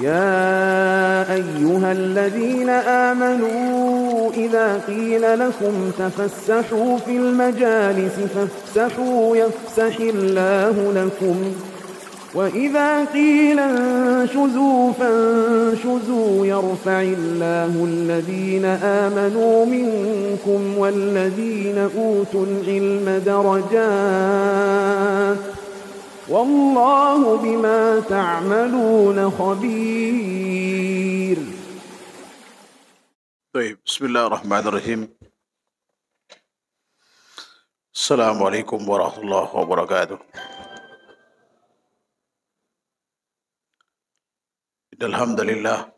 يا أيها الذين آمنوا إذا قيل لكم تفسحوا في المجالس فافسحوا يفسح الله لكم وإذا قيل انشزوا فانشزوا يرفع الله الذين آمنوا منكم والذين أوتوا العلم درجات والله بما تعملون خبير. طيب، بسم الله الرحمن الرحيم. السلام عليكم ورحمة الله وبركاته. الحمد لله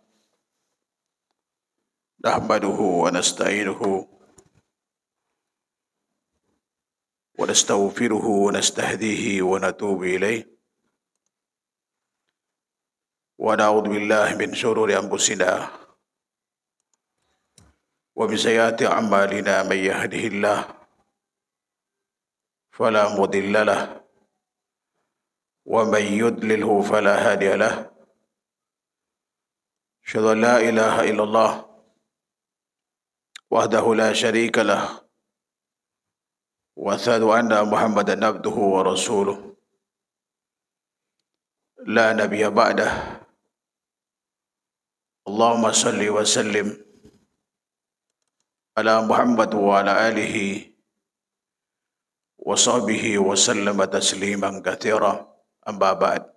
نحمده ونستعينه ونستغفره ونستهديه ونتوب إليه ونعوذ بالله من شرور أنفسنا ومن سيئات أعمالنا. من يهده الله فلا مضل له ومن يضلله فلا هادي له. أشهد أن لا إله إلا الله وحده لا شريك له وأشهد أن محمدا عبده ورسوله لا نبي بعده. اللهم صل وسلم على محمد وعلى آله وصحبه وسلم تسليما كثيرا. أما بعد,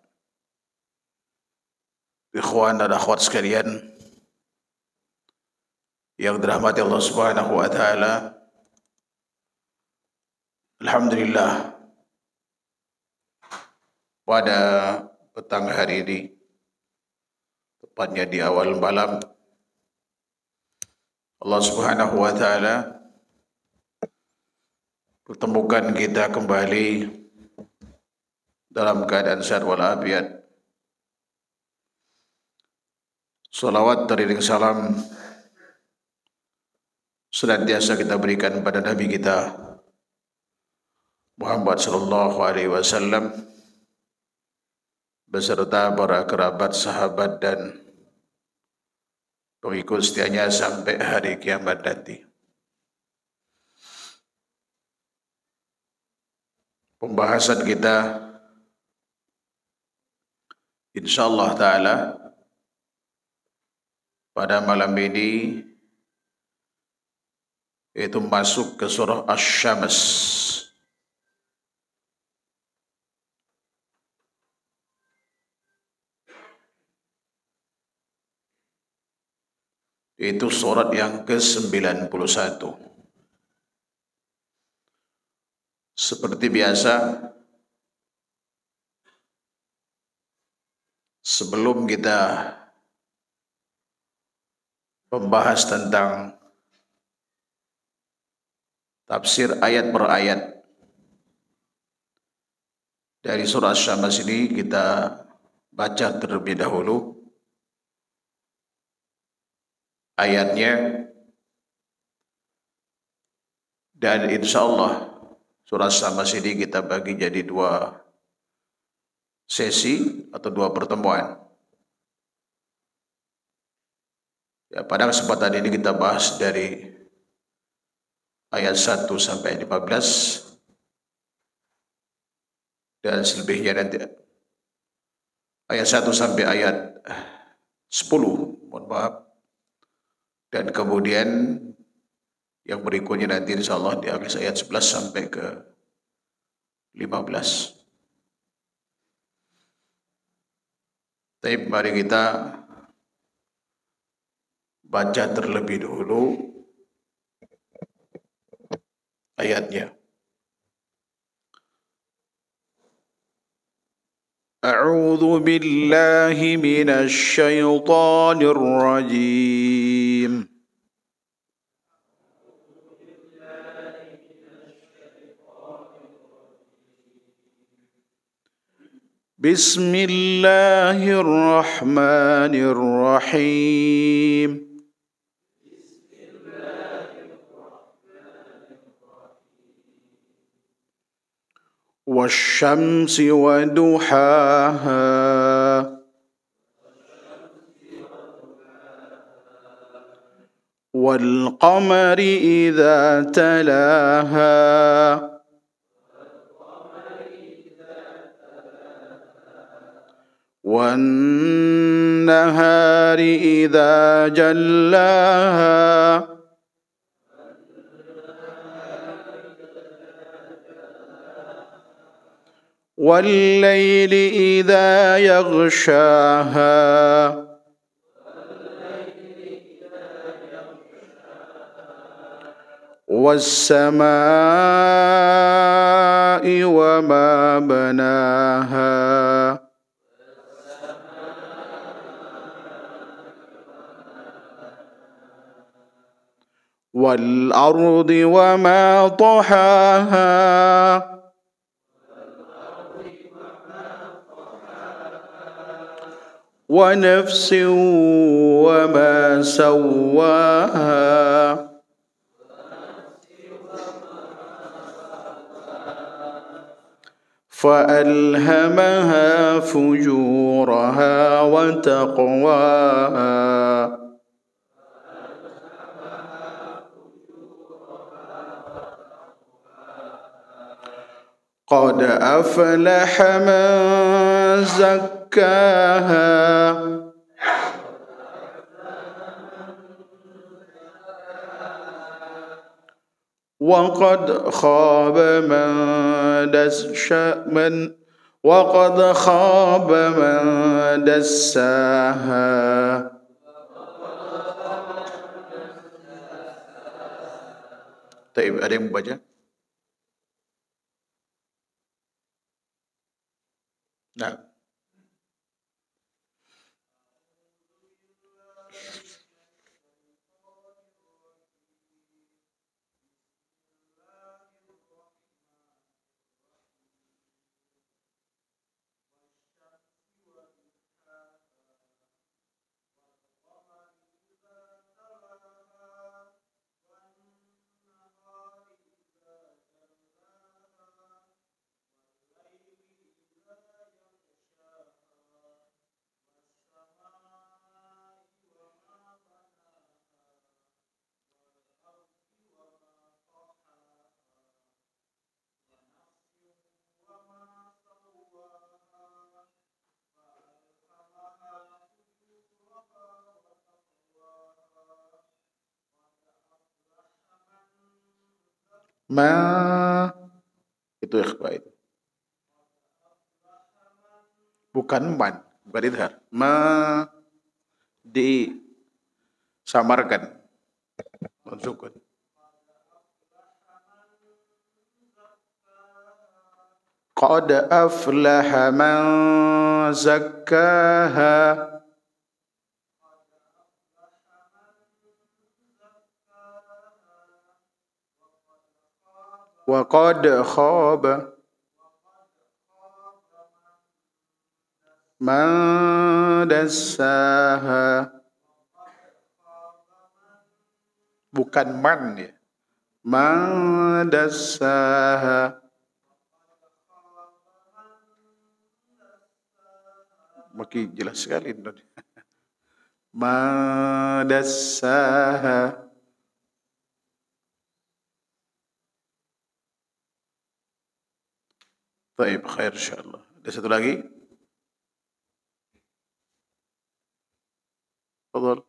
ikhwan dan akhwat sekalian yang dirahmati Allah Subhanahu wa taala, alhamdulillah pada petang hari ini, tepatnya di awal malam, Allah Subhanahu wa taala pertemukan kita kembali dalam keadaan sehat walafiat. Salawat teriring salam senantiasa kita berikan pada Nabi kita Muhammad sallallahu alaihi wasallam beserta para kerabat, sahabat dan pengikut setianya sampai hari kiamat nanti. Pembahasan kita insyaallah taala pada malam ini itu masuk ke surah Asy-Syams. Itu surat yang ke-91. Seperti biasa, sebelum kita membahas tentang tafsir ayat per ayat dari surah Asy-Syams ini, kita baca terlebih dahulu ayatnya, dan insyaallah surah Asy-Syams ini kita bagi jadi dua sesi atau dua pertemuan. Ya, pada kesempatan ini kita bahas dari ayat 1 sampai 15 dan selebihnya nanti ayat 1 sampai ayat 10, mohon maaf, dan kemudian yang berikutnya nanti insyaallah di akhir ayat 11 sampai ke 15. Tapi mari kita baca terlebih dahulu ayatnya. A'udzu billahi minasy syaithanir rajim. Bismillahirrahmanirrahim. Wasyamsi wa duhaha والقمر إذا تلاها والنهار إذا جلاها والليل إذا يغشاها والسماء وما بناها والأرض وما طحاها ونفس وما سواها فألهمها فجورها وتقواها قد أفلح من زكاها وقد خاب من دساها طيب ada yang membaca? Nah. Ma itu ikhfa itu. Bukan man, bukan idhar. Ma disamarkan. Mansukun. Qad aflaha man zakkaha. Wa qad khaba man dassaha. Bukan man ya. Man dassaha. Makin jelas sekali. Man dassaha. Baik, khair insyaallah. Ada satu lagi? Tafadhal.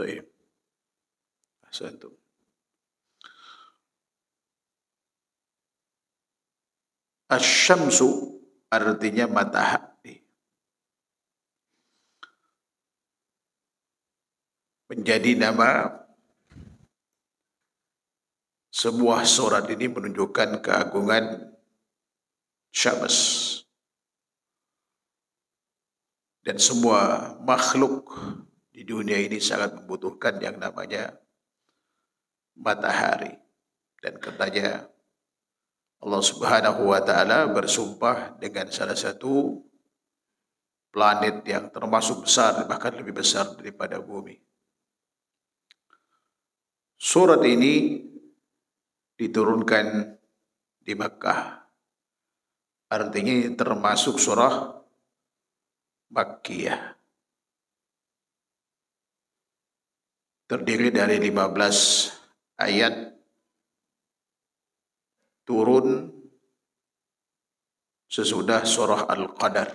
Baik. Satu. Asy-syamsu artinya matahari. Menjadi nama sebuah surat ini menunjukkan keagungan Syams. Dan semua makhluk di dunia ini sangat membutuhkan yang namanya matahari. Dan katanya Allah Subhanahu wa taala bersumpah dengan salah satu planet yang termasuk besar, bahkan lebih besar daripada bumi. Surat ini diturunkan di Makkah. Artinya termasuk surah Makkiyah. Terdiri dari 15 ayat, turun sesudah surah Al-Qadar.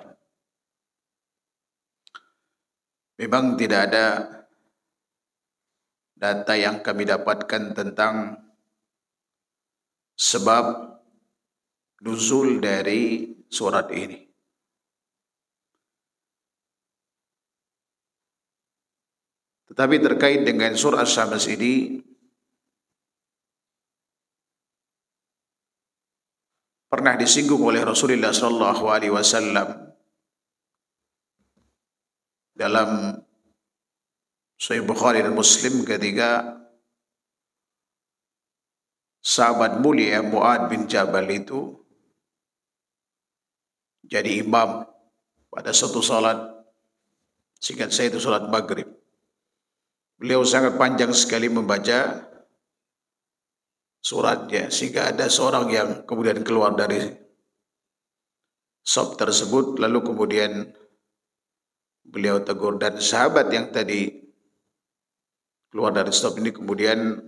Memang tidak ada data yang kami dapatkan tentang sebab nuzul dari surat ini. Tetapi terkait dengan surah Asy-Syams ini, pernah disinggung oleh Rasulullah SAW dalam Sahih Bukhari dan Muslim ketika sahabat mulia Mu'ad bin Jabal itu jadi imam pada suatu salat, singkat saya itu salat maghrib. Beliau sangat panjang sekali membaca suratnya, sehingga ada seorang yang kemudian keluar dari shop tersebut, lalu kemudian beliau tegur, dan sahabat yang tadi keluar dari shop ini kemudian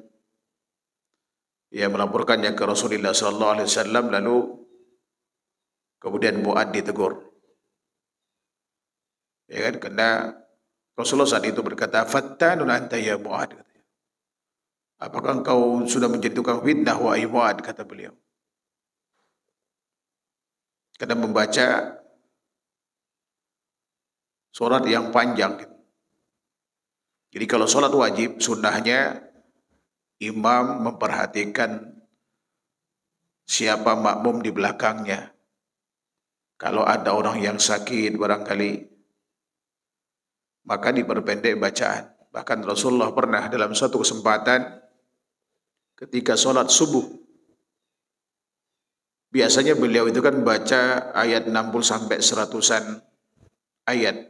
ia melaporkannya ke Rasulullah SAW, lalu kemudian Mu'ad ditegur. Ya kan, karena Rasulullah saat itu berkata, "Fattanun anta ya Mu'ad." Apakah engkau sudah menjadi tukang fitnah wahai Mu'ad, kata beliau. Karena membaca surat yang panjang. Jadi kalau sholat wajib, sunnahnya imam memperhatikan siapa makmum di belakangnya. Kalau ada orang yang sakit barangkali, maka diperpendek bacaan. Bahkan Rasulullah pernah dalam suatu kesempatan ketika sholat subuh, biasanya beliau itu kan baca ayat 60 sampai 100-an ayat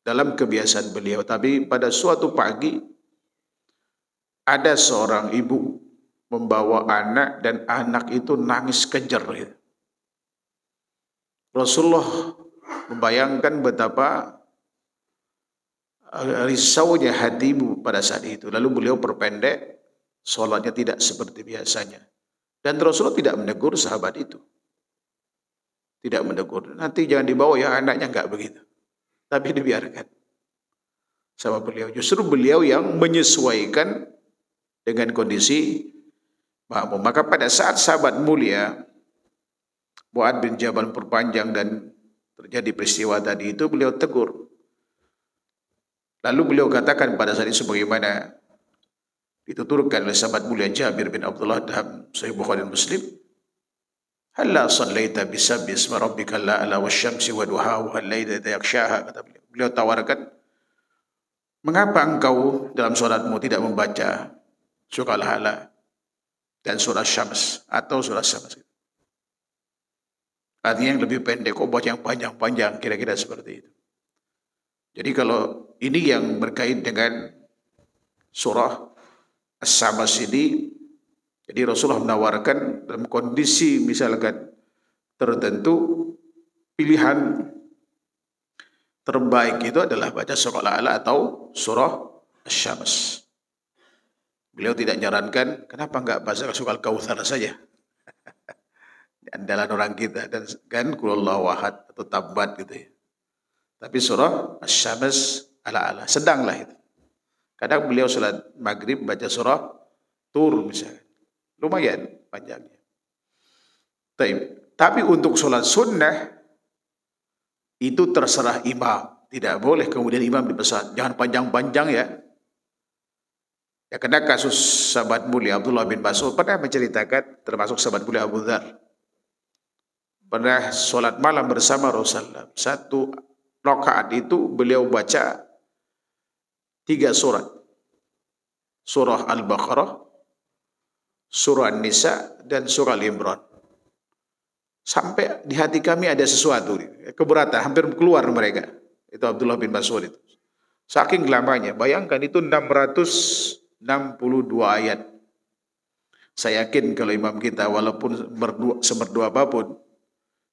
dalam kebiasaan beliau. Tapi pada suatu pagi ada seorang ibu membawa anak dan anak itu nangis kejer. Rasulullah membayangkan betapa risaunya hati ibu pada saat itu. Lalu beliau perpendek, sholatnya tidak seperti biasanya. Dan Rasulullah tidak menegur sahabat itu. Tidak menegur. Nanti jangan dibawa ya anaknya, enggak begitu. Tapi dibiarkan sama beliau. Justru beliau yang menyesuaikan dengan kondisi makmum. Maka pada saat sahabat mulia Mu'ad bin Jabal perpanjang dan terjadi peristiwa tadi itu, beliau tegur. Lalu beliau katakan pada saat itu sebagaimana dituturkan oleh sahabat mulia Jabir bin Abdullah dalam Sahih Bukhari dan Muslim, "Halla sallaita bisabbi isma rabbikal la'la wasyamsi wa duhaha wal laili idza yaghshaha," kata beliau. Beliau tawarkan, "Mengapa engkau dalam salatmu tidak membaca surah Al-A'la dan surah Syams atau surah Syams?" Artinya yang lebih pendek, kok baca yang panjang-panjang, kira-kira seperti itu. Jadi kalau ini yang berkait dengan surah As-Syams ini, jadi Rasulullah menawarkan dalam kondisi misalkan tertentu, pilihan terbaik itu adalah baca surah Al-A'la atau surah Asy-Syams. Beliau tidak menyarankan, kenapa enggak baca surah Al-Kautsar saja? Andalan orang kita, dan kan Qulhuwallahu ahad atau Tabbat gitu ya. Tapi surah Asy-Syams Al-A'la sedanglah itu. Kadang beliau salat maghrib baca surah Tur misalnya. Lumayan panjangnya. Tapi untuk salat sunnah itu terserah imam. Tidak boleh kemudian imam dipesan. Jangan panjang-panjang ya. Ya, karena kasus sahabat mulia Abdullah bin Mas'ud pernah menceritakan, termasuk sahabat mulia Abu Dzar, pernah solat malam bersama Rasulullah. Satu rakaat itu beliau baca 3 surat. Surah Al-Baqarah, surah An-Nisa, dan surah Al-Imran. Sampai di hati kami ada sesuatu, keberatan, hampir keluar mereka. Itu Abdullah bin Mas'ud itu. Saking lamanya, bayangkan itu 662 ayat. Saya yakin kalau imam kita walaupun semerdu apapun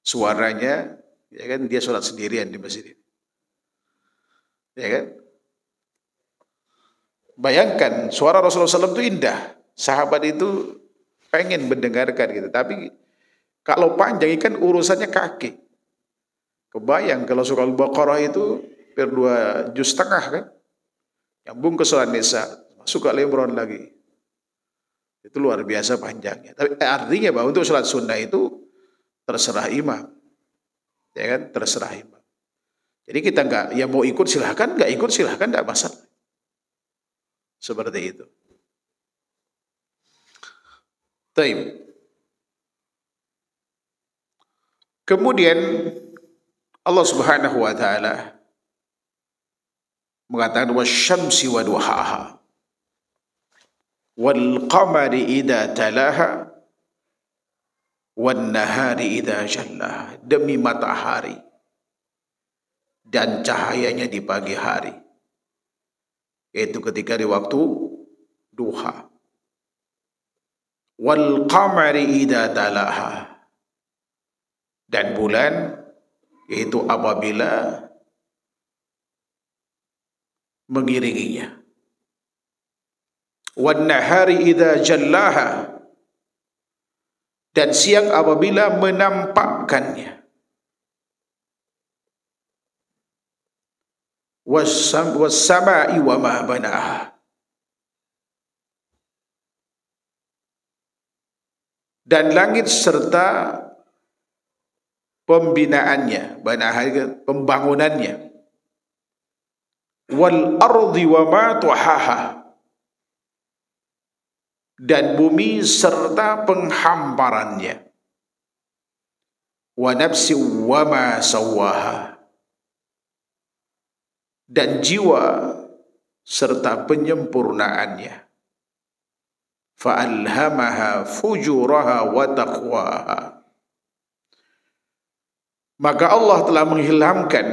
suaranya, ya kan, dia sholat sendirian di masjid. Ya kan? Bayangkan suara Rasulullah SAW itu indah. Sahabat itu pengen mendengarkan gitu. Tapi kalau panjang kan urusannya kaki. Kebayang kalau surah Al-Baqarah itu per 2,5 juz kan. Nyambung ke surah Nisa, masuk ke Al-Imran lagi. Itu luar biasa panjangnya. Tapi artinya bahwa untuk sholat sunnah itu terserah imam. Ya kan? Terserah imam. Jadi kita ya mau ikut silahkan, nggak ikut silahkan, nggak masalah. Seperti itu. Taib. Kemudian Allah Subhanahu wa taala mengatakan wasyamsi wa duhaha wal qamari idza talaha wan nahari idza jallaha, demi matahari dan cahayanya di pagi hari, yaitu ketika di waktu duha. Wal qamari idza talaha, dan bulan yaitu apabila mengiringinya. Wan nahari idza jallaha, dan siang apabila menampakkannya. Was-sama'i wa ma banaha, dan langit serta pembinaannya, pembangunannya. Wal ardi wa ma tuhaha, dan bumi serta penghamparannya. Wa nafsi wa ma sawaha, dan jiwa serta penyempurnaannya. Fa alhamaha fujuraha wa taqwaha, maka Allah telah mengilhamkan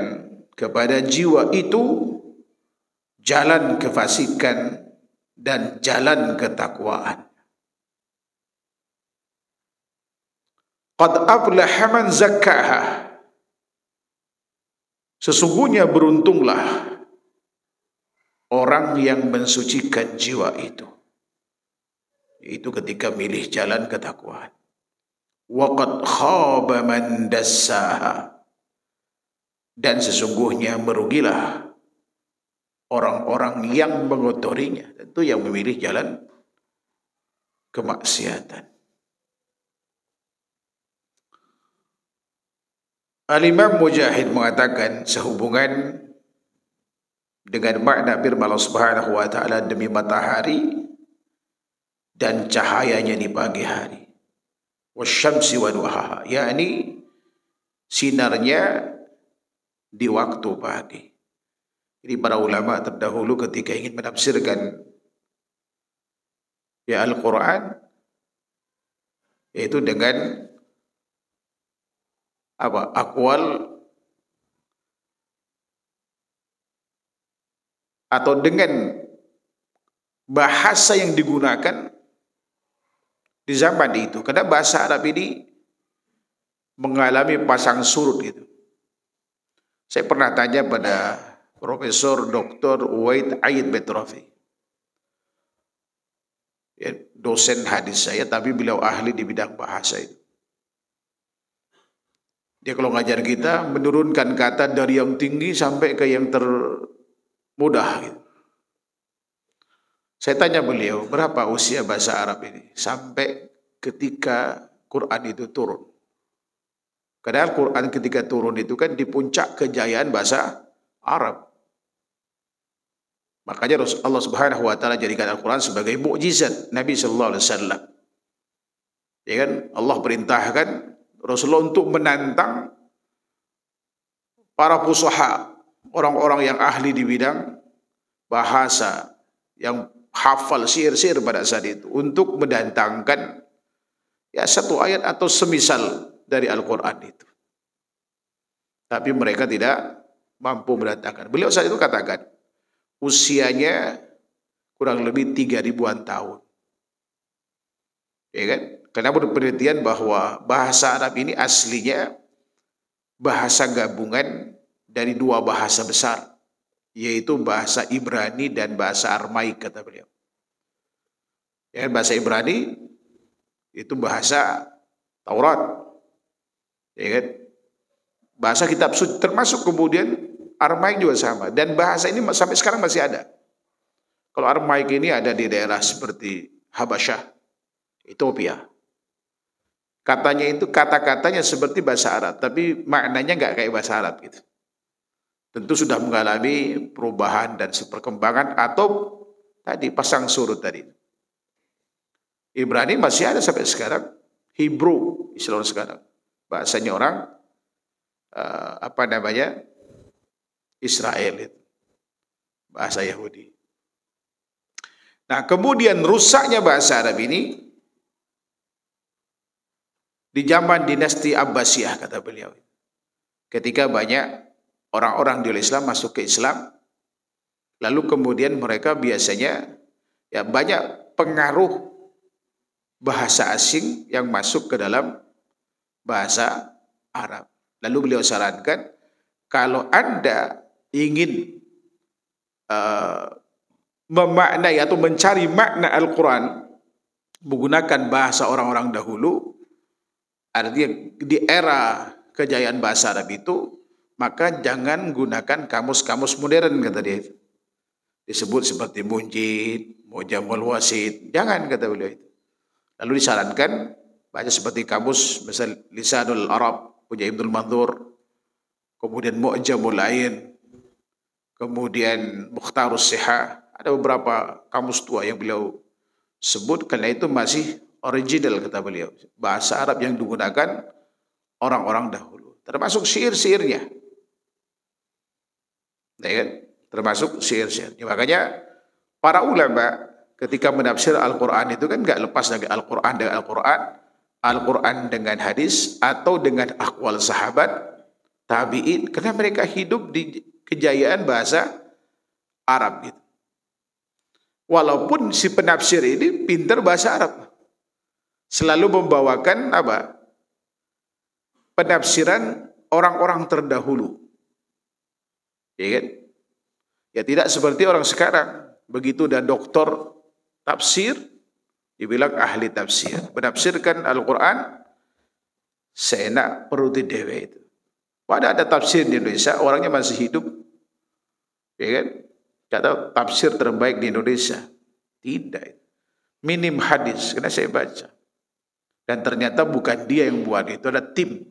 kepada jiwa itu jalan kefasikan dan jalan ketakwaan. Qad aflaha man zakkaha, sesungguhnya beruntunglah orang yang mensucikan jiwa itu, yaitu ketika milih jalan ketakwaan. Wa qad khaba man dassaha, dan sesungguhnya merugilah orang-orang yang mengotorinya, tentu yang memilih jalan kemaksiatan. Al-Imam Mujahid mengatakan sehubungan dengan makna firman Allah Subhanahu wa taala, demi matahari dan cahayanya di pagi hari. Wasyamsi wa duhaha, yakni sinarnya di waktu pagi. Jadi para ulama terdahulu ketika ingin menafsirkan ya Al-Quran, yaitu dengan akwal atau dengan bahasa yang digunakan di zaman itu, karena bahasa Arab ini mengalami pasang surut gitu. Saya pernah tanya pada Profesor Dr. Uwaid Aid Betrofi, ya, dosen hadis saya, tapi beliau ahli di bidang bahasa itu. Dia kalau ngajar kita menurunkan kata dari yang tinggi sampai ke yang termudah gitu. Saya tanya beliau, berapa usia bahasa Arab ini? Sampai ketika Quran itu turun. Karena Quran ketika turun itu kan di puncak kejayaan bahasa Arab. Makanya Allah Subhanahu wa taala jadikan Al-Quran sebagai mukjizat Nabi sallallahu alaihi wasallam. Ya kan? Allah perintahkan Rasulullah untuk menantang para fusaha, orang-orang yang ahli di bidang bahasa, yang hafal syair-syair pada saat itu, untuk mendatangkan ya satu ayat atau semisal dari Al-Quran itu. Tapi mereka tidak mampu mendatangkan. Beliau saat itu katakan, usianya kurang lebih 3.000-an tahun. Ya kan? Karena berpenelitian bahwa bahasa Arab ini aslinya bahasa gabungan dari dua bahasa besar, yaitu bahasa Ibrani dan bahasa Aramaik, kata beliau. Ya, bahasa Ibrani itu bahasa Taurat, ya kan? Bahasa kitab suci, termasuk kemudian Aramaik juga sama. Dan bahasa ini sampai sekarang masih ada. Kalau Aramaik ini ada di daerah seperti Habasyah, Ethiopia. Katanya itu kata-katanya seperti bahasa Arab, tapi maknanya nggak kayak bahasa Arab gitu. Tentu sudah mengalami perubahan dan perkembangan, atau tadi pasang surut tadi. Ibrani masih ada sampai sekarang. Hebrew istilah sekarang, bahasanya orang Israel itu, bahasa Yahudi. Nah, kemudian rusaknya bahasa Arab ini di zaman dinasti Abbasiyah, kata beliau. Ketika banyak orang-orang di Islam masuk ke Islam, lalu kemudian mereka biasanya ya banyak pengaruh bahasa asing yang masuk ke dalam bahasa Arab. Lalu beliau sarankan, kalau Anda ingin memaknai atau mencari makna Al-Quran menggunakan bahasa orang-orang dahulu, artinya di era kejayaan bahasa Arab itu, maka jangan gunakan kamus-kamus modern, kata dia. Disebut seperti Munjid, Mujamul Wasit, jangan, kata beliau itu. Lalu disarankan baca seperti kamus misal Lisanul Arab punya Ibnul Manzur, kemudian Mu'jamul Ain, kemudian Mukhtarus Sihah. Ada beberapa kamus tua yang beliau sebut, karena itu masih original, kata beliau, bahasa Arab yang digunakan orang-orang dahulu, termasuk syair-syairnya, ya kan? Termasuk syair-syairnya. Makanya para ulama ketika menafsir Al-Quran itu kan nggak lepas dari Al-Quran dengan Al-Quran, Al-Quran dengan hadis, atau dengan akwal sahabat, tabi'in, karena mereka hidup di kejayaan bahasa Arab gitu. Walaupun si penafsir ini pintar bahasa Arab, selalu membawakan apa? Penafsiran orang-orang terdahulu. Ya kan? Ya tidak seperti orang sekarang. Begitu ada doktor tafsir, dibilang ahli tafsir. Menafsirkan Al-Quran seenak perut dewe itu. Padahal ada tafsir di Indonesia, orangnya masih hidup. Ya kan? Kata tafsir terbaik di Indonesia. Tidak. Minim hadis, karena saya baca. Dan ternyata bukan dia yang buat, itu ada tim,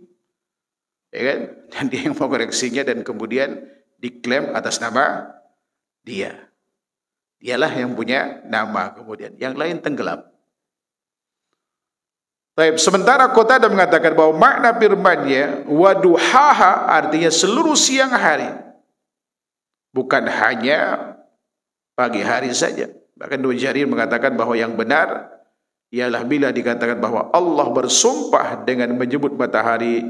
ya kan? Dan dia yang mau koreksinya, dan kemudian diklaim atas nama dia. Dialah yang punya nama, kemudian yang lain tenggelam. Baik, sementara Qatadah mengatakan bahwa makna firman-Nya waduhaha artinya seluruh siang hari, bukan hanya pagi hari saja. Bahkan Ibnu Jarir mengatakan bahwa yang benar ialah bila dikatakan bahwa Allah bersumpah dengan menyebut matahari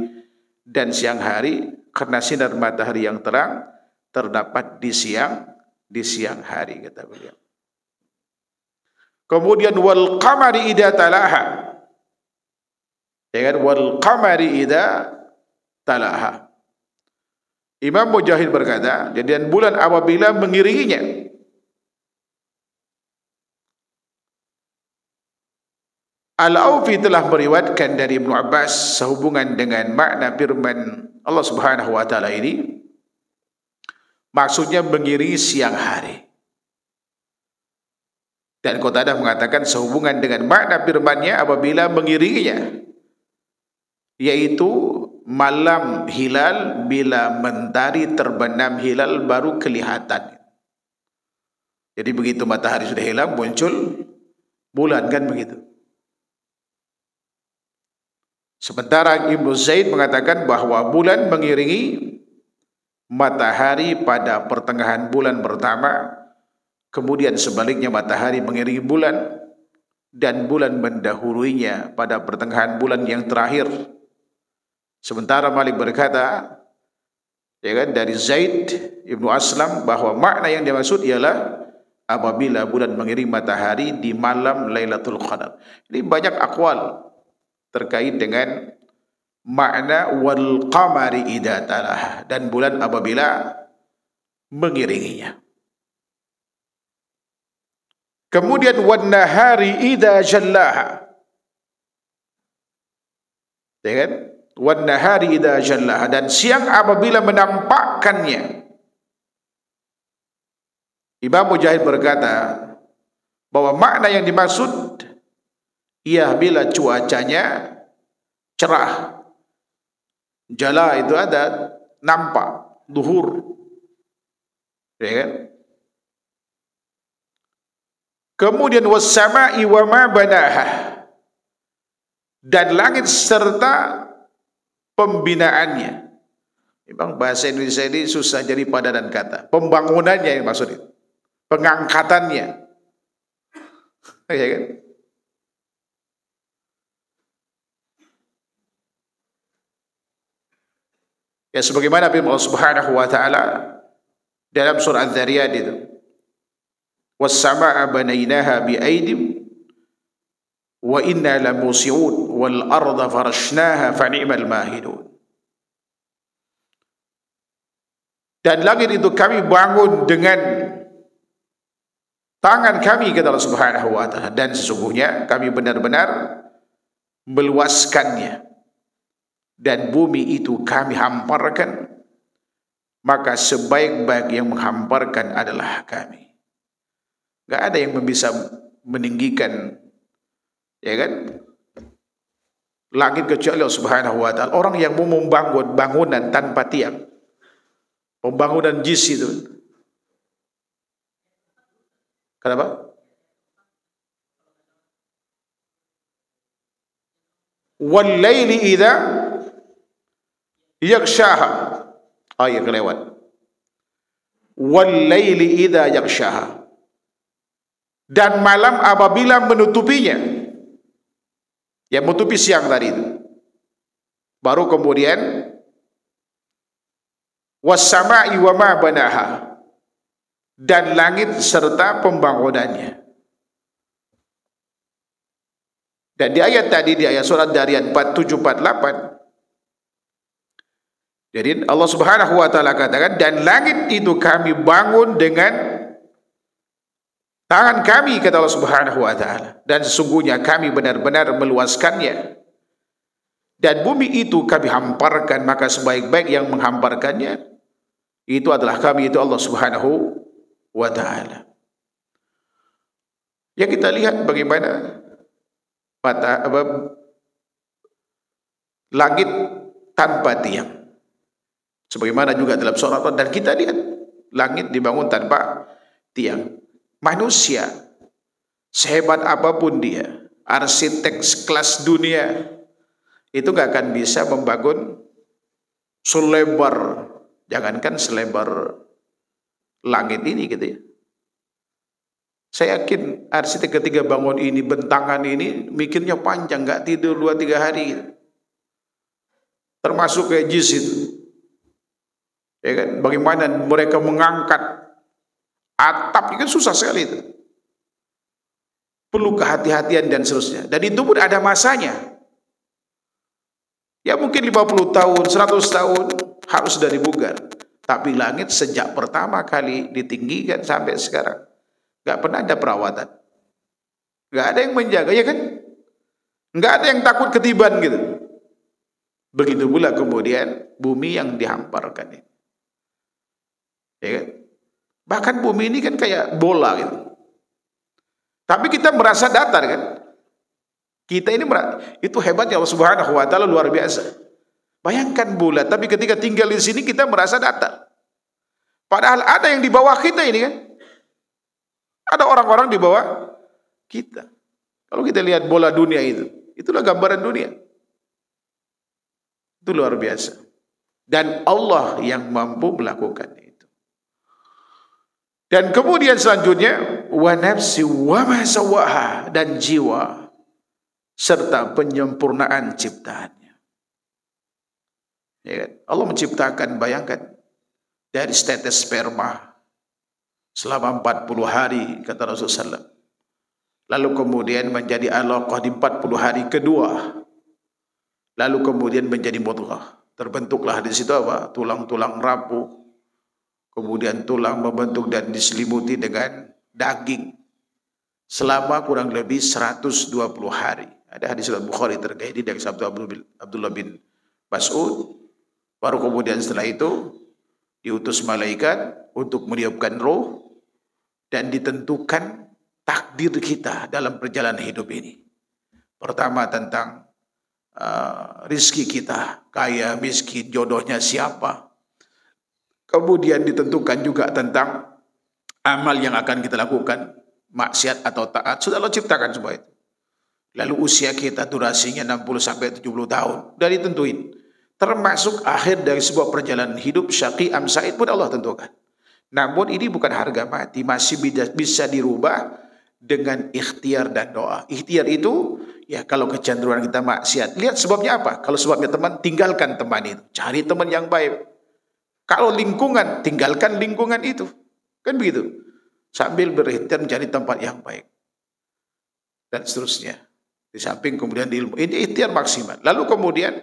dan siang hari, karena sinar matahari yang terang terdapat di siang hari, kata beliau. Kemudian wal qamari idza talaha, ya kan, wal qamari idza talaha. Imam Mujahid berkata, dan bulan apabila mengiringinya. Al-Aufi telah meriwayatkan dari Ibnu Abbas sehubungan dengan makna firman Allah Subhanahu wa taala ini, maksudnya mengiringi siang hari. Dan Qatadah mengatakan sehubungan dengan makna firman-Nya apabila mengiringinya, yaitu malam hilal bila mentari terbenam hilal baru kelihatan. Jadi begitu matahari sudah hilang muncul bulan, kan begitu. Sementara Ibnu Zaid mengatakan bahwa bulan mengiringi matahari pada pertengahan bulan pertama, kemudian sebaliknya matahari mengiringi bulan, dan bulan mendahuluinya pada pertengahan bulan yang terakhir. Sementara Malik berkata, ya kan, dari Zaid Ibnu Aslam bahwa makna yang dimaksud ialah apabila bulan mengiringi matahari di malam Lailatul Qadar. Ini banyak akwal terkait dengan makna wal qamari idza talah, dan bulan apabila mengiringinya. Kemudian wan nahari idza jallaha, ya kan, wan nahari idza jallaha, dan siang apabila menampakkannya. Imam Mujahid berkata bahwa makna yang dimaksud ia bila cuacanya cerah. Jala itu ada nampak, duhur, ya kan? Kemudian was-sama'i wa ma banaha, dan langit serta pembinaannya. Memang bahasa Indonesia ini susah jadi padanan kata. Pembangunannya yang maksud itu, pengangkatannya, ya kan? Ya, sebagaimana firman Allah Subhanahu wa taala dalam surah Az-Zariyat itu, was-samaa'a banaynaha bi'aidim wa inna lamusi'un wal arda farashnaha fa ni'mal mahidun. Dan langit itu kami bangun dengan tangan kami, kata Allah Subhanahu wa taala, dan sesungguhnya kami benar-benar meluaskannya. Dan bumi itu kami hamparkan, maka sebaik-baik yang menghamparkan adalah kami. Gak ada yang bisa meninggikan, ya kan, langit kecuali Allah Subhanahu wa taala. Orang yang mau membangun bangunan tanpa tiang, pembangunan JIS itu, kenapa? Wal laili idza yaghshaha, ayat kelewat. Wal laili idza yaghshaha, dan malam apabila menutupinya, yang menutupi siang tadi itu. Baru kemudian was-sama'i wa ma banaha, dan langit serta pembangunannya. Dan di ayat tadi, di ayat surat Dariyat 47-48, jadi Allah Subhanahu wa taala katakan, dan langit itu kami bangun dengan tangan kami, kata Allah Subhanahu wa taala, dan sesungguhnya kami benar-benar meluaskannya. Dan bumi itu kami hamparkan, maka sebaik-baik yang menghamparkannya itu adalah kami, itu Allah Subhanahu wa taala. Ya, kita lihat bagaimana langit tanpa tiang. Sebagaimana juga dalam surah, dan kita lihat langit dibangun tanpa tiang. Manusia sehebat apapun dia, arsitek kelas dunia, itu gak akan bisa membangun selebar, jangankan selebar langit ini gitu ya. Saya yakin arsitek ketika bangun ini, bentangan ini, mikirnya panjang, gak tidur 2-3 hari gitu. Termasuk kayak JIS itu, ya kan? Bagaimana mereka mengangkat atap, itu kan susah sekali itu. Perlu kehati-hatian dan seterusnya. Dan itu pun ada masanya. Ya mungkin 50 tahun, 100 tahun harus sudah dibugar. Tapi langit sejak pertama kali ditinggikan sampai sekarang gak pernah ada perawatan. Gak ada yang menjaga, ya kan? Gak ada yang takut ketiban gitu. Begitu pula kemudian bumi yang dihamparkan ini. Ya kan? Bahkan bumi ini kan kayak bola gitu. Tapi kita merasa datar kan? Kita ini itu hebatnya Allah Subhanahu wa taala, luar biasa. Bayangkan bulat, tapi ketika tinggal di sini kita merasa datar. Padahal ada yang di bawah kita ini kan? Ada orang-orang di bawah kita. Kalau kita lihat bola dunia itulah gambaran dunia. Itu luar biasa. Dan Allah yang mampu melakukan itu. Dan kemudian selanjutnya, wa nafsi wa ma sawaha, dan jiwa serta penyempurnaan ciptaannya. Ya kan? Allah menciptakan, bayangkan, dari setetes sperma selama 40 hari kata Rasulullah SAW. Lalu kemudian menjadi alaqah di 40 hari kedua. Lalu kemudian menjadi mudghah. Terbentuklah di situ apa? Tulang-tulang rapuh. Kemudian tulang membentuk dan diselimuti dengan daging selama kurang lebih 120 hari. Ada hadis riwayat Bukhari terkait ini dari Abdullah bin Mas'ud. Baru kemudian setelah itu diutus malaikat untuk meniupkan roh dan ditentukan takdir kita dalam perjalanan hidup ini. Pertama tentang rizki kita, kaya, miskin, jodohnya siapa. Kemudian ditentukan juga tentang amal yang akan kita lakukan, maksiat atau taat. Sudah Allah ciptakan semua itu. Lalu usia kita durasinya 60-70 tahun. Sudah ditentuin. Termasuk akhir dari sebuah perjalanan hidup, syaqi am sa'id pun Allah tentukan. Namun ini bukan harga mati, masih bisa dirubah dengan ikhtiar dan doa. Ikhtiar itu, ya kalau kecenderungan kita maksiat, lihat sebabnya apa. Kalau sebabnya teman, tinggalkan teman itu. Cari teman yang baik. Kalau lingkungan, tinggalkan lingkungan itu. Kan begitu. Sambil berikhtiar mencari tempat yang baik. Dan seterusnya. Di samping kemudian di ilmu. Ini ikhtiar maksimal. Lalu kemudian,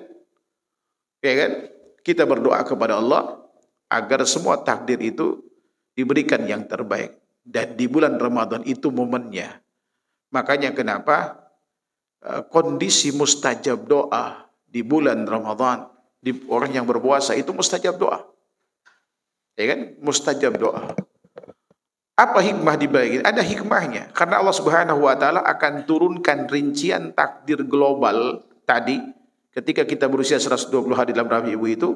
ya kan, kita berdoa kepada Allah agar semua takdir itu diberikan yang terbaik. Dan di bulan Ramadan itu momennya. Makanya kenapa kondisi mustajab doa di bulan Ramadan, di orang yang berpuasa itu mustajab doa. Ya kan? Mustajab doa. Apa hikmah di balik ini? Ada hikmahnya. Karena Allah Subhanahu wa taala akan turunkan rincian takdir global tadi ketika kita berusia 120 hari dalam rahim ibu itu.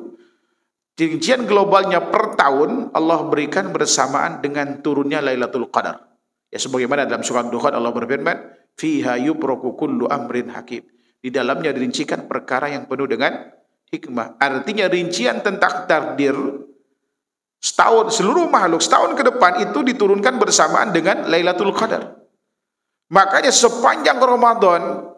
Rincian globalnya per tahun Allah berikan bersamaan dengan turunnya Lailatul Qadar. Ya sebagaimana dalam surah Dukhan Allah berfirman, "Fiha yufraqu kullu amrin hakim." Di dalamnya dirincikan perkara yang penuh dengan hikmah. Artinya rincian tentang takdir setahun, seluruh makhluk setahun ke depan itu diturunkan bersamaan dengan Lailatul Qadar. Makanya sepanjang Ramadan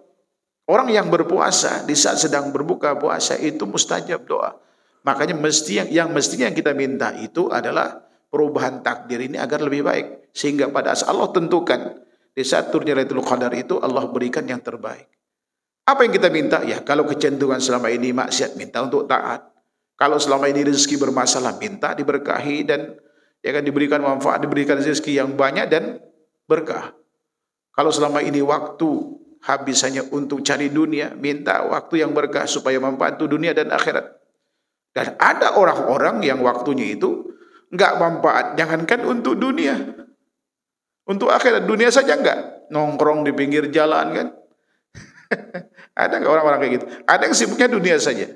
orang yang berpuasa di saat sedang berbuka puasa itu mustajab doa. Makanya mestinya yang kita minta itu adalah perubahan takdir ini agar lebih baik. Sehingga pada saat Allah tentukan di saat turunnya Lailatul Qadar itu Allah berikan yang terbaik. Apa yang kita minta? Ya kalau kecenderungan selama ini maksiat, minta untuk taat. Kalau selama ini rezeki bermasalah, minta diberkahi dan ya kan diberikan manfaat, diberikan rezeki yang banyak dan berkah. Kalau selama ini waktu habis hanya untuk cari dunia, minta waktu yang berkah supaya manfaat untuk dunia dan akhirat. Dan ada orang-orang yang waktunya itu enggak manfaat, jangankan untuk dunia, untuk akhirat. Dunia saja enggak, nongkrong di pinggir jalan kan. Ada enggak orang-orang kayak gitu? Ada yang sibuknya dunia saja.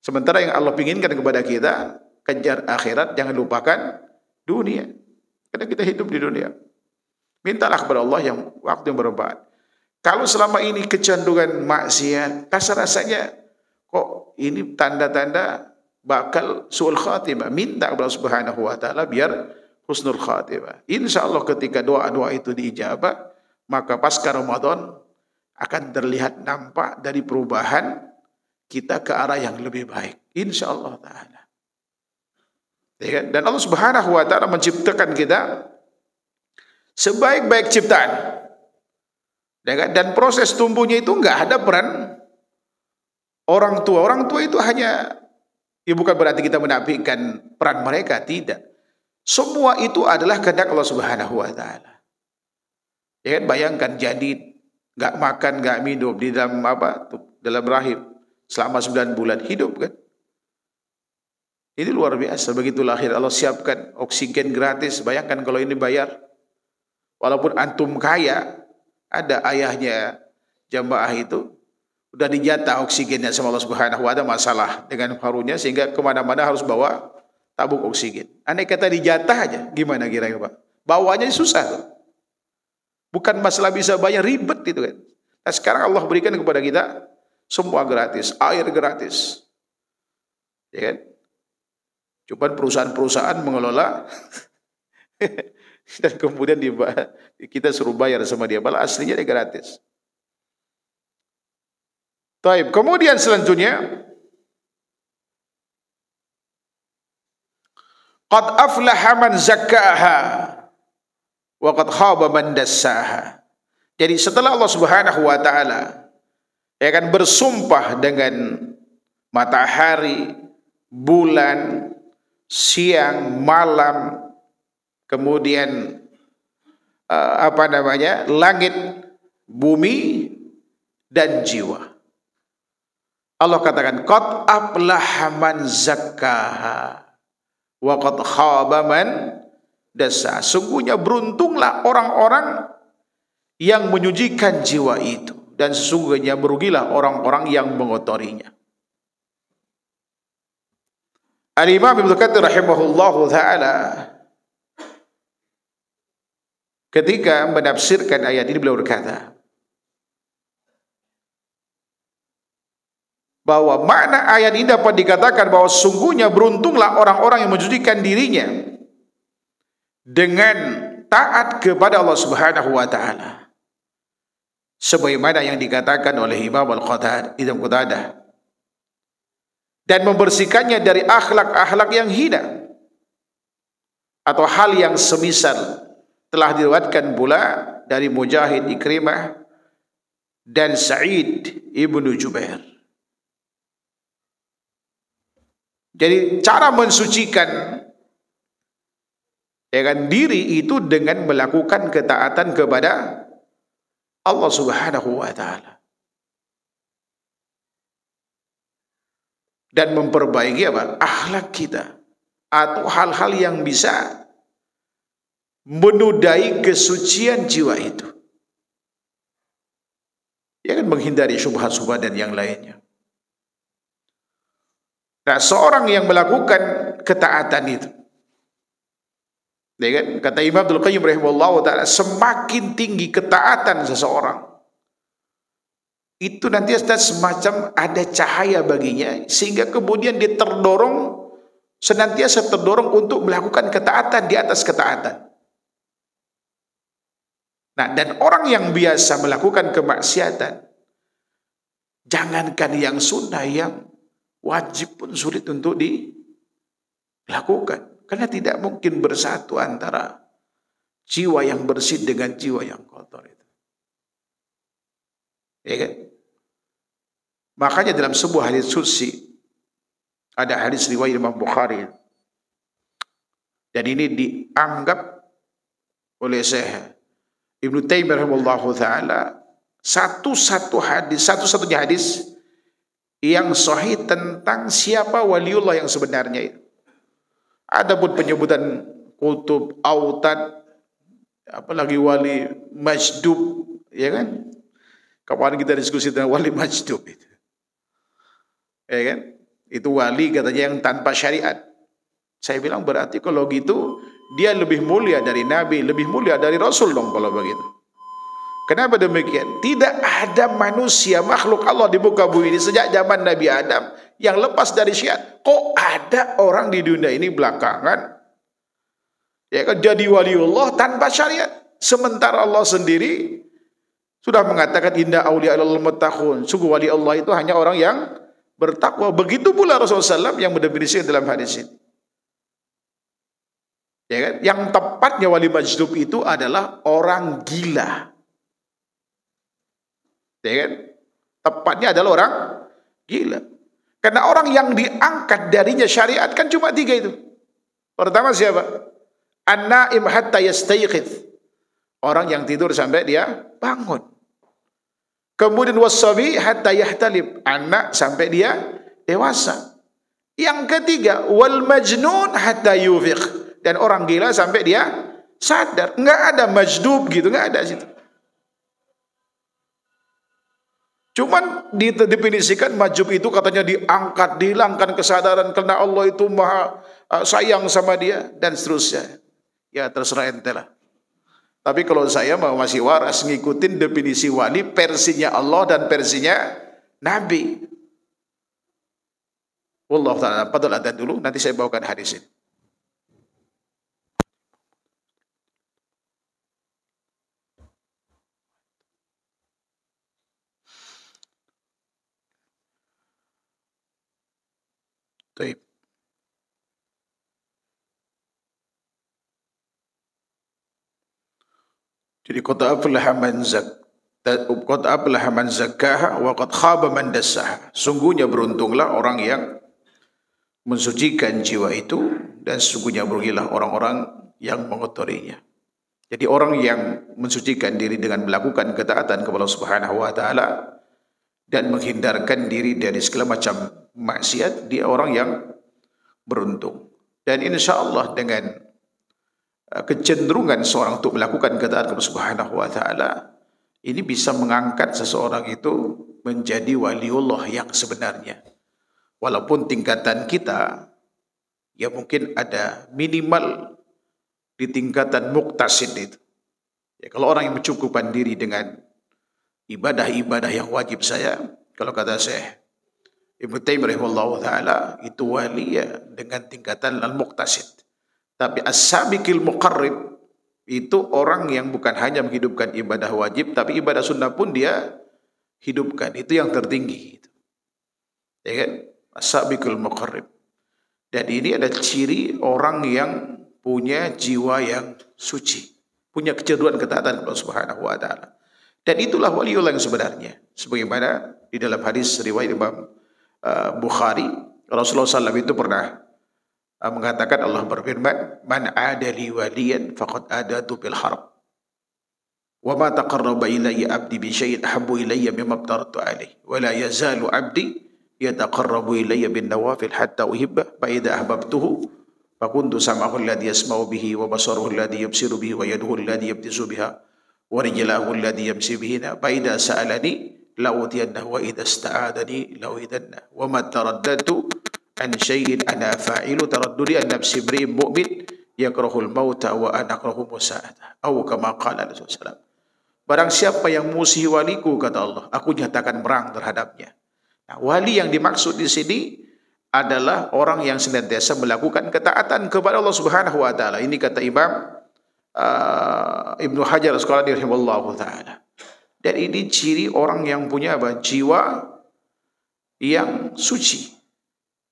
Sementara yang Allah inginkan kepada kita, kejar akhirat, jangan lupakan dunia. Karena kita hidup di dunia. Mintalah kepada Allah yang waktu yang bermanfaat. Kalau selama ini kecenderungan maksiat, rasa-rasanya kok ini tanda-tanda bakal su'ul khatimah. Minta kepada Allah Subhanahu wa taala biar husnul khatimah. Insyaallah ketika doa-doa itu diijabah, maka pasca Ramadan akan terlihat nampak dari perubahan kita ke arah yang lebih baik. Insyaallah taala. Ya kan? Dan Allah Subhanahu wa taala menciptakan kita sebaik-baik ciptaan. Ya kan? Dan proses tumbuhnya itu enggak ada peran orang tua. Orang tua itu hanya, ya bukan berarti kita menafikan peran mereka, tidak. Semua itu adalah kehendak Allah Subhanahu wa taala. Ya kan, bayangkan jadi enggak makan, enggak minum di dalam dalam rahim selama 9 bulan hidup kan. Ini luar biasa. Begitu lahir Allah siapkan oksigen gratis. Bayangkan kalau ini bayar. Walaupun antum kaya, ada ayahnya jamaah itu udah dijatah oksigennya sama Allah Subhanahu wa Ta'ala, masalah dengan parunya sehingga kemana-mana harus bawa tabung oksigen. Andai kata dijatah aja, gimana kira-kira Pak? Bawanya susah tuh. Bukan masalah bisa bayar, ribet gitu kan. Nah, sekarang Allah berikan kepada kita semua gratis, air gratis. Ya kan? Cuman perusahaan-perusahaan mengelola dan kemudian kita suruh bayar sama dia. Malah aslinya dia gratis. Taib. Kemudian selanjutnya, qad aflaha man zakkaha wa qad khaba man dassaha. Jadi setelah Allah Subhanahu wa Ta'ala akan bersumpah dengan matahari, bulan, siang, malam, kemudian langit, bumi dan jiwa. Allah katakan qad aflaha man zakkaha wa qad khaba man dassaha. Sungguhnya beruntunglah orang-orang yang menyucikan jiwa itu, dan sesungguhnya merugilah orang-orang yang mengotorinya. Al-Imam Ibnu Katsir rahimahullahu ta'ala ketika menafsirkan ayat ini beliau berkata bahwa makna ayat ini dapat dikatakan bahwa sungguhnya beruntunglah orang-orang yang mensucikan dirinya dengan taat kepada Allah Subhanahu wa Ta'ala, sebagaimana yang dikatakan oleh Imam Al-Qatadah, dan membersihkannya dari akhlak-akhlak yang hina atau hal yang semisal. Telah diriwayatkan pula dari Mujahid, Ikrimah dan Sa'id ibnu Jubair. Jadi cara mensucikan diri itu dengan melakukan ketaatan kepada Allah Subhanahu wa Ta'ala dan memperbaiki akhlak kita atau hal-hal yang bisa menudai kesucian jiwa itu, menghindari syubhat-syubhat dan yang lainnya. Nah, seorang yang melakukan ketaatan itu, kata Imam Abdul Qayyim rahimahullah ta'ala, semakin tinggi ketaatan seseorang itu nanti semacam ada cahaya baginya, sehingga kemudian dia senantiasa terdorong untuk melakukan ketaatan di atas ketaatan. Nah, dan orang yang biasa melakukan kemaksiatan, jangankan yang sunnah, yang wajib pun sulit untuk dilakukan, karena tidak mungkin bersatu antara jiwa yang bersih dengan jiwa yang kotor itu. Ya kan? Makanya dalam sebuah hadis qudsi, ada hadis riwayat Imam Bukhari, dan ini dianggap oleh Syekh Ibnu Taimiyah rahimahullahu ta'ala satu-satunya hadis yang sahih tentang siapa waliullah yang sebenarnya itu. Adapun penyebutan kutub, autad, apalagi wali majdub, ya kan? Kapan kita diskusi tentang wali majdub itu, ya kan? Itu wali katanya yang tanpa syariat. Saya bilang berarti kalau gitu dia lebih mulia dari Nabi, lebih mulia dari Rasul dong kalau begitu. Kenapa demikian? Tidak ada manusia makhluk Allah di muka bumi ini sejak zaman Nabi Adam yang lepas dari syariat. Kok ada orang di dunia ini belakangan jadi waliullah tanpa syariat? Sementara Allah sendiri sudah mengatakan inna awliya Allah muttaqun. Sungguh wali Allah itu hanya orang yang bertakwa. Begitu pula Rasulullah SAW yang mendefinisikan dalam hadis ini. Yang tepatnya wali majdub itu adalah orang gila. Tepatnya adalah orang gila. Karena orang yang diangkat darinya syariat kan cuma 3 itu. Pertama siapa? An-naim hatta yastayqidh. Orang yang tidur sampai dia bangun. Kemudian was-sabi hatta yahtalib. Anak sampai dia dewasa. Yang ketiga wal majnun hatta yufiq. Dan orang gila sampai dia sadar, nggak ada majdub gitu, nggak ada situ. Cuman didefinisikan majub itu katanya diangkat, dihilangkan kesadaran karena Allah itu maha sayang sama dia dan seterusnya. Ya terserah ente lah. Tapi kalau saya mau masih waras ngikutin definisi wali versinya Allah dan versinya Nabi. Wallahu ta'ala. Padahal ada dulu, nanti saya bawakan hadis ini. Baik. Jadi qad aflaha man zakkaha wa qad khaba man dassaha. Sungguhnya beruntunglah orang yang mensucikan jiwa itu dan sungguhnya berugilah orang-orang yang mengotorinya. Jadi orang yang mensucikan diri dengan melakukan ketaatan kepada Allah Subhanahu wa taala dan menghindarkan diri dari segala macam maksiat, dia orang yang beruntung. Dan insyaallah dengan kecenderungan seorang untuk melakukan ketaatan kepada Allah Subhanahu wa taala, ini bisa mengangkat seseorang itu menjadi waliullah yang sebenarnya. Walaupun tingkatan kita ya mungkin ada minimal di tingkatan muqtasid itu. Ya, kalau orang yang mencukupkan diri dengan ibadah-ibadah yang wajib saya, kalau kata Syekh Ibnu Taimiyah rahimahullah taala, itu wali ya dengan tingkatan al-muqtasid. Tapi as-sabiqil muqarrib itu orang yang bukan hanya menghidupkan ibadah wajib, tapi ibadah sunnah pun dia hidupkan. Itu yang tertinggi. Ya kan? As-sabiqul muqarrib. Dan ini ada ciri orang yang punya jiwa yang suci, punya kecenderungan ketaatan kepada Allah Subhanahu wa taala. Dan itulah waliullah yang sebenarnya. Sebagaimana di dalam hadis riwayat Imam Bukhari, Rasulullah SAW itu pernah mengatakan, Allah berfirman, "Man adali waliyan faqad adatu bil harb. Wa ma taqarraba ilayya 'abdi bi syai'in ahabbu ilayya mimma aftaratu alayhi. Wa la yazalu 'abdi yataqarrabu ilayya bin nawafil hatta uhibba fa idza ahbabtuhu fa kuntu sam'ahu alladhi yasma'u bihi wa basaruhu alladhi yabsiru bihi wa yaduhu alladhi yabtisu biha wa rijluhu alladhi yamshi bihinna fa idza sa'alani la utiyannahu wa idza ista'adani la uidanna wa ma taraddatu an syai'in ana fa'ilu taraddudi an nafsi imri'in mu'min yakrahul mauta wa ana akrahu musa'ata." Atau kama qala Rasulullah SAW. Barang siapa yang musuhi waliku, kata Allah, aku nyatakan perang terhadapnya. Nah, wali yang dimaksud di sini adalah orang yang senantiasa melakukan ketaatan kepada Allah Subhanahu wa taala. Ini kata Imam Ibnu Hajar Asqalani rahimahullahu taala. Dan ini ciri orang yang punya apa? Jiwa yang suci.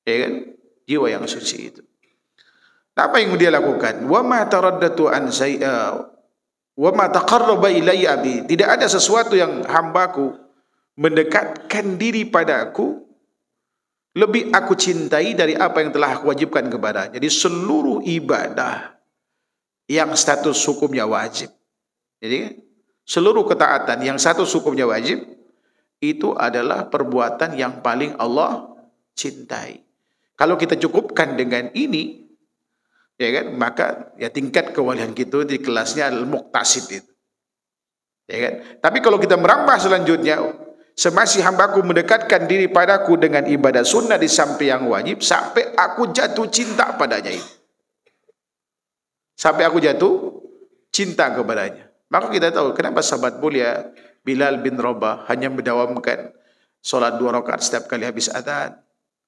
Ya kan? Jiwa yang suci itu. Apa yang dia lakukan? Wa ma taraddatu an wa ma taqarraba ilayya bi. Tidak ada sesuatu yang hambaku mendekatkan diri padaku lebih aku cintai dari apa yang telah aku wajibkan kepadanya. Jadi seluruh ibadah yang status hukumnya wajib. Jadi seluruh ketaatan yang status hukumnya wajib itu adalah perbuatan yang paling Allah cintai. Kalau kita cukupkan dengan ini, ya kan, maka ya tingkat kewalian kita di kelasnya adalah muqtasid itu. Ya kan? Tapi kalau kita merambah selanjutnya, semasih hambaku mendekatkan diri padaku dengan ibadah sunnah di samping yang wajib, sampai aku jatuh cinta padanya itu. Sampai aku jatuh cinta kepadanya. Maka kita tahu kenapa sahabat mulia Bilal bin Rabah hanya mendawamkan sholat 2 rakaat setiap kali habis adzan,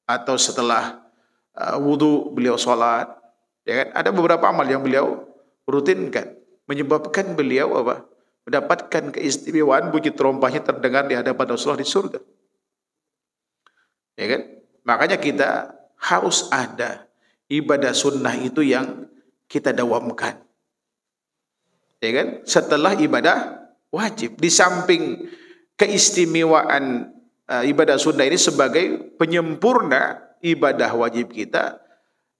atau setelah wudu beliau sholat. Ya kan? Ada beberapa amal yang beliau rutinkan, menyebabkan beliau apa? Mendapatkan keistimewaan bunyi terompahnya terdengar di hadapan Rasulullah di surga. Ya kan? Makanya kita harus ada ibadah sunnah itu yang kita dawamkan. Ya kan? Setelah ibadah wajib. Di samping keistimewaan ibadah sunnah ini sebagai penyempurna ibadah wajib kita,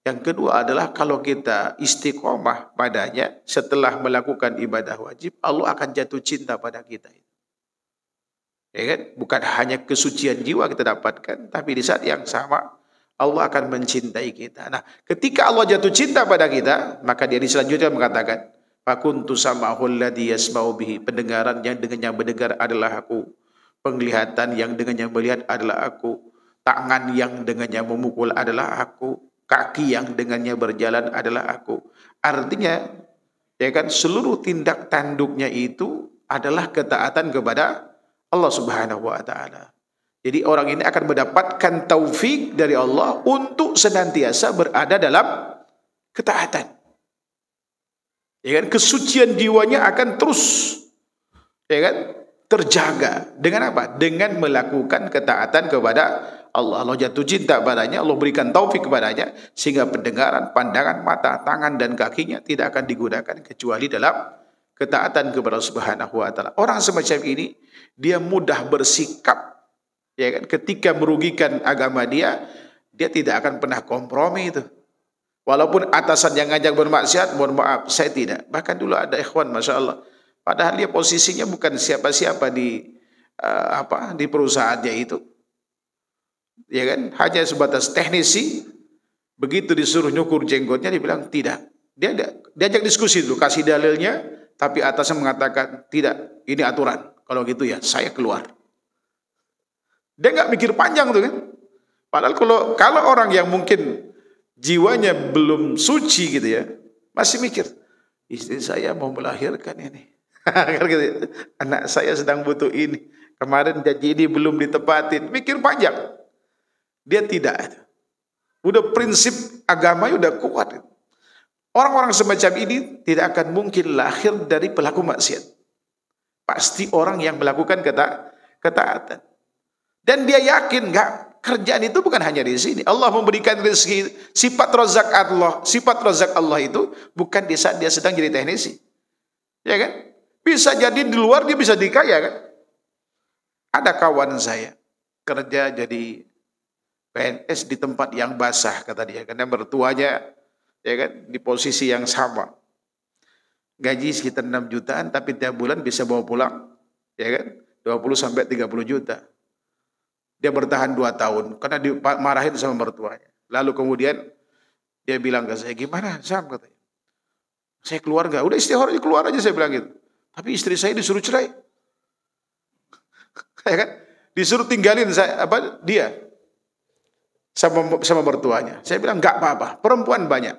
yang kedua adalah kalau kita istiqomah padanya setelah melakukan ibadah wajib, Allah akan jatuh cinta pada kita. Ya kan? Bukan hanya kesucian jiwa kita dapatkan, tapi di saat yang sama Allah akan mencintai kita. Nah, ketika Allah jatuh cinta pada kita, maka dia selanjutnya mengatakan, Fakuntu sam'ahul ladzi yasma'u bihi. Pendengaran yang dengannya mendengar adalah aku. Penglihatan yang dengannya melihat adalah aku. Tangan yang dengannya memukul adalah aku. Kaki yang dengannya berjalan adalah aku. Artinya, ya kan, seluruh tindak tanduknya itu adalah ketaatan kepada Allah Subhanahu wa taala. Jadi orang ini akan mendapatkan taufik dari Allah untuk senantiasa berada dalam ketaatan. Ya kan, kesucian jiwanya akan terus, ya kan, terjaga. Dengan apa? Dengan melakukan ketaatan kepada Allah. Allah jatuh cinta padanya, Allah berikan taufik kepadanya, sehingga pendengaran, pandangan, mata, tangan, dan kakinya tidak akan digunakan kecuali dalam ketaatan kepada Subhanahu wa taala. Orang semacam ini, dia mudah bersikap, ya kan, ketika merugikan agama dia tidak akan pernah kompromi itu. Walaupun atasan yang ngajak bermaksiat, mohon maaf, saya tidak. Bahkan dulu ada ikhwan, Masya Allah. Padahal dia posisinya bukan siapa-siapa di perusahaannya itu. Ya kan? Hanya sebatas teknisi. Begitu disuruh nyukur jenggotnya, dia bilang tidak. Dia ajak diskusi dulu, kasih dalilnya. Tapi atasan mengatakan, tidak, ini aturan. Kalau gitu ya, saya keluar. Dia nggak mikir panjang tuh kan. Padahal kalau orang yang mungkin jiwanya belum suci gitu ya, masih mikir, istri saya mau melahirkan ini, anak saya sedang butuh ini, kemarin janji ini belum ditepatin, mikir panjang. Dia tidak, udah prinsip agamanya udah kuat. Orang-orang semacam ini tidak akan mungkin lahir dari pelaku maksiat. Pasti orang yang melakukan ketaatan. Dan dia yakin kerjaan itu bukan hanya di sini. Allah memberikan rezeki, sifat razak Allah itu bukan di saat dia sedang jadi teknisi. Ya kan? Bisa jadi di luar dia bisa dikaya kan? Ada kawan saya kerja jadi PNS di tempat yang basah kata dia, karena mertuanya ya kan di posisi yang sama. Gaji sekitar 6 jutaan tapi tiap bulan bisa bawa pulang ya kan 20 sampai 30 juta. Dia bertahan 2 tahun karena dimarahin sama mertuanya. Lalu kemudian dia bilang ke saya, gimana Sam katanya. Saya keluar gak? Udah istighfar aja, keluar aja saya bilang gitu. Tapi istri saya disuruh cerai. Ya kan? Disuruh tinggalin dia sama mertuanya. Saya bilang gak apa-apa, perempuan banyak.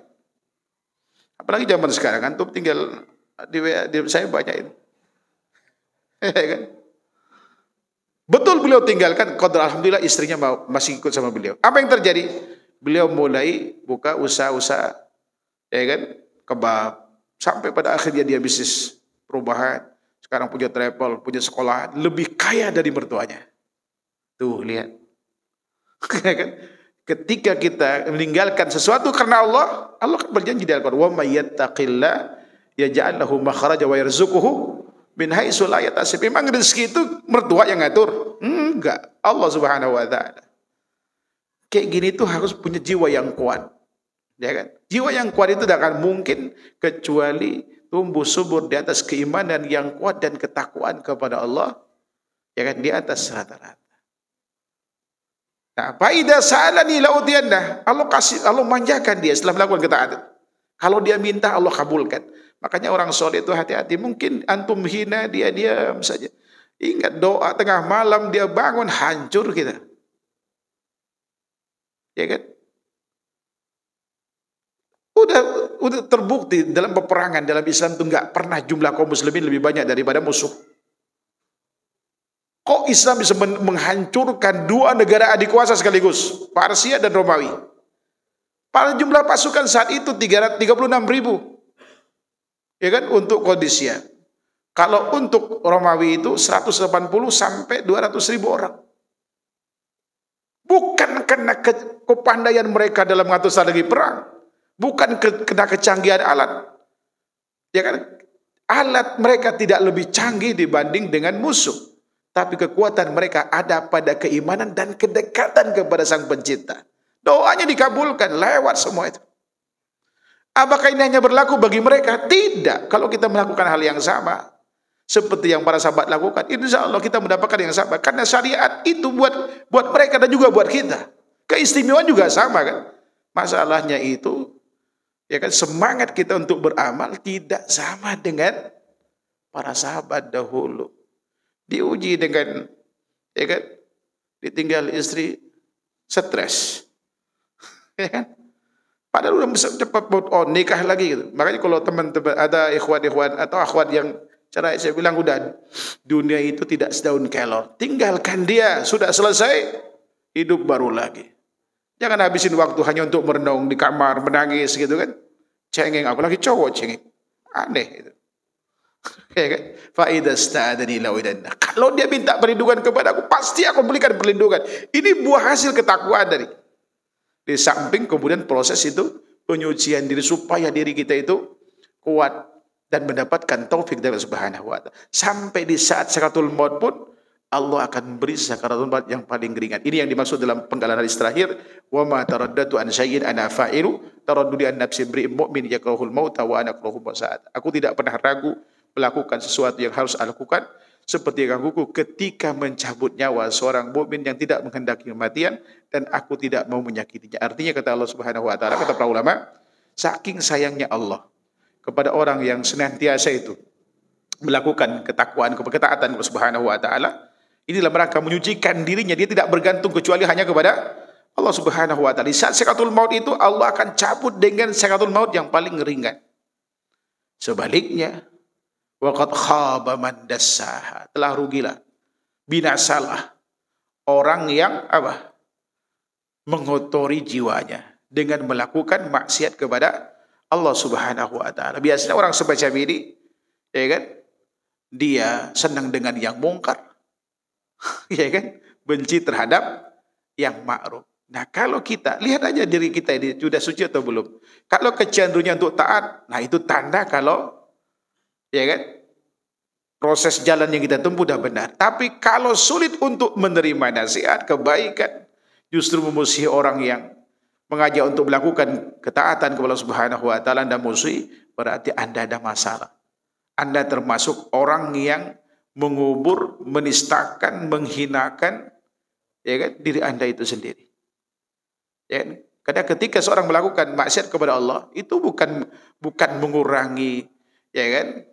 Apalagi zaman sekarang kan tuh tinggal di saya banyak itu. Ya kan? Betul beliau tinggalkan, qadar alhamdulillah istrinya masih ikut sama beliau. Apa yang terjadi? Beliau mulai buka usaha-usaha, ya kan, kebab, sampai pada akhirnya dia bisnis perubahan. Sekarang punya travel, punya sekolah, lebih kaya dari mertuanya. Tuh lihat, ya kan? Ketika kita meninggalkan sesuatu karena Allah kan berjanji di Al-Quran, wa may yattaqillah yaj'al lahu makhraja wa yarzuquhu min haitsu la yahtasib. Memang rezeki itu mertua yang ngatur? Enggak, Allah Subhanahu wa taala. Kayak gini tuh harus punya jiwa yang kuat. Ya kan? Jiwa yang kuat itu tidak akan mungkin kecuali tumbuh subur di atas keimanan yang kuat dan ketakwaan kepada Allah. Ya kan? Di atas rata-rata. Nah, faida sa'alani la'utiyanna. Allah manjakan dia setelah melakukan ketaatan. Kalau dia minta Allah kabulkan. Makanya orang soleh itu hati-hati. Mungkin antum hina, dia diam saja. Ingat doa tengah malam dia bangun, hancur kita. Ya kan? Udah terbukti dalam peperangan dalam Islam itu enggak pernah jumlah kaum muslimin lebih banyak daripada musuh. Kok Islam bisa menghancurkan 2 negara adik kuasa sekaligus, Parsia dan Romawi? Pada jumlah pasukan saat itu 36.000. Ya kan, untuk Qadisiyah. Kalau untuk Romawi itu 180 sampai 200.000 orang. Bukan karena kepandaian mereka dalam mengatur strategi perang, bukan karena kecanggihan alat. Ya kan? Alat mereka tidak lebih canggih dibanding dengan musuh, tapi kekuatan mereka ada pada keimanan dan kedekatan kepada Sang Pencipta. Doanya dikabulkan lewat semua itu. Apakah ini hanya berlaku bagi mereka? Tidak. Kalau kita melakukan hal yang sama seperti yang para sahabat lakukan, insya Allah kita mendapatkan yang sama. Karena syariat itu buat mereka dan juga buat kita. Keistimewaan juga sama kan. Masalahnya itu Ya kan, semangat kita untuk beramal tidak sama dengan para sahabat dahulu. Diuji dengan, ya kan, ditinggal istri, stres. Ya kan? Padahal udah cepat nikah lagi gitu. Makanya kalau teman-teman ada ikhwan-ikhwan atau akhwat yang cerai, saya bilang udah, dunia itu tidak sedaun kelor. Tinggalkan dia, sudah selesai, hidup baru lagi. Jangan habisin waktu hanya untuk merenung di kamar, menangis gitu kan. Cengeng, apalagi cowok cengeng. Aneh itu. Ya kan? Faidasta'adani lawidanna. Kalau dia minta perlindungan kepada aku, pasti aku berikan perlindungan. Ini buah hasil ketakwaan dari. Di samping kemudian proses itu penyucian diri supaya diri kita itu kuat dan mendapatkan taufik dari Subhanahu wa ta'ala. Sampai di saat sakaratul maut pun Allah akan beri sakaratul maut yang paling ringan. Ini yang dimaksud dalam penggalan hadis terakhir, wa ma taraddatu an syai'in ana fa'ilu taraddudi an nafsi imri'in mu'min yakrahul mauta wa ana akrahu sa'at. Aku tidak pernah ragu melakukan sesuatu yang harus aku lakukan seperti yang aku ketika mencabut nyawa seorang mukmin yang tidak menghendaki kematian dan aku tidak mau menyakitinya. Artinya kata Allah Subhanahu wa taala, kata para ulama, saking sayangnya Allah kepada orang yang senantiasa itu melakukan ketakwaan, ketaatan kepada Subhanahu wa taala, ini dalam rangka menyucikan dirinya, dia tidak bergantung kecuali hanya kepada Allah Subhanahu wa taala. Di saat sakaratul maut itu Allah akan cabut dengan sakaratul maut yang paling ringan. Sebaliknya, waqad khaba man dassaha, telah rugilah, binasalah orang yang apa? Mengotori jiwanya dengan melakukan maksiat kepada Allah Subhanahu wa taala. Biasanya orang semacam ini, ya kan? Dia senang dengan yang mungkar, ya kan? Benci terhadap yang ma'ruf. Nah, kalau kita lihat aja diri kita ini sudah suci atau belum. Kalau kecenderungannya untuk taat, nah itu tanda kalau, ya kan, proses jalan yang kita tempuh sudah benar. Tapi kalau sulit untuk menerima nasihat, kebaikan, justru memusuhi orang yang mengajak untuk melakukan ketaatan kepada Allah Subhanahu wa taala, Anda musuhi, berarti Anda ada masalah. Anda termasuk orang yang mengubur, menistakan, menghinakan, ya kan, diri Anda itu sendiri. Ya kan? Karena ketika seorang melakukan maksiat kepada Allah, itu bukan mengurangi, ya kan,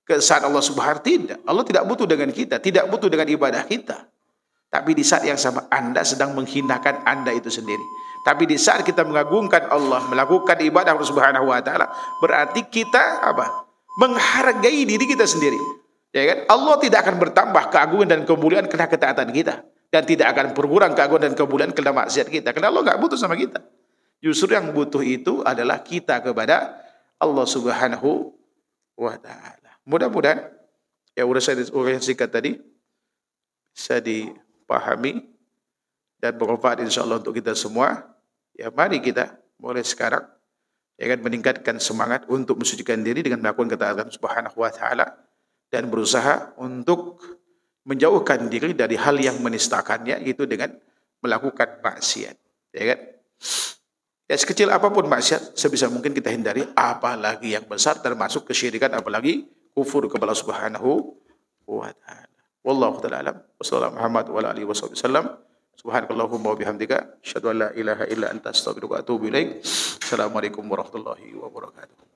keesaan Allah Subhanahu wa taala. Allah tidak butuh dengan kita, tidak butuh dengan ibadah kita. Tapi di saat yang sama Anda sedang menghinakan Anda itu sendiri. Tapi di saat kita mengagungkan Allah, melakukan ibadah Allah Subhanahu wa taala, berarti kita apa? Menghargai diri kita sendiri. Ya kan? Allah tidak akan bertambah keagungan dan kemuliaan karena ketaatan kita, dan tidak akan berkurang keagungan dan kemuliaan karena maksiat kita. Karena Allah enggak butuh sama kita. Justru yang butuh itu adalah kita kepada Allah Subhanahu wa taala. Mudah-mudahan ya uraian singkat tadi bisa dipahami dan bermanfaat insyaallah untuk kita semua. Ya mari kita mulai sekarang ya kan meningkatkan semangat untuk mensucikan diri dengan melakukan ketaatan Subhanahu wa taala dan berusaha untuk menjauhkan diri dari hal yang menistakannya, itu dengan melakukan maksiat. Ya kan? Ya sekecil apapun maksiat sebisa mungkin kita hindari, apalagi yang besar termasuk kesyirikan, apalagi kufur kepada Allah Subhanahu wa taala. Wallahu taala alam. Wassallallahu Muhammad wa alihi wasallam. Subhanakallahumma wa bihamdika asyhadu an la ilaha illa anta astaghfiruka wa atubu ilaik. Assalamualaikum warahmatullahi wabarakatuh.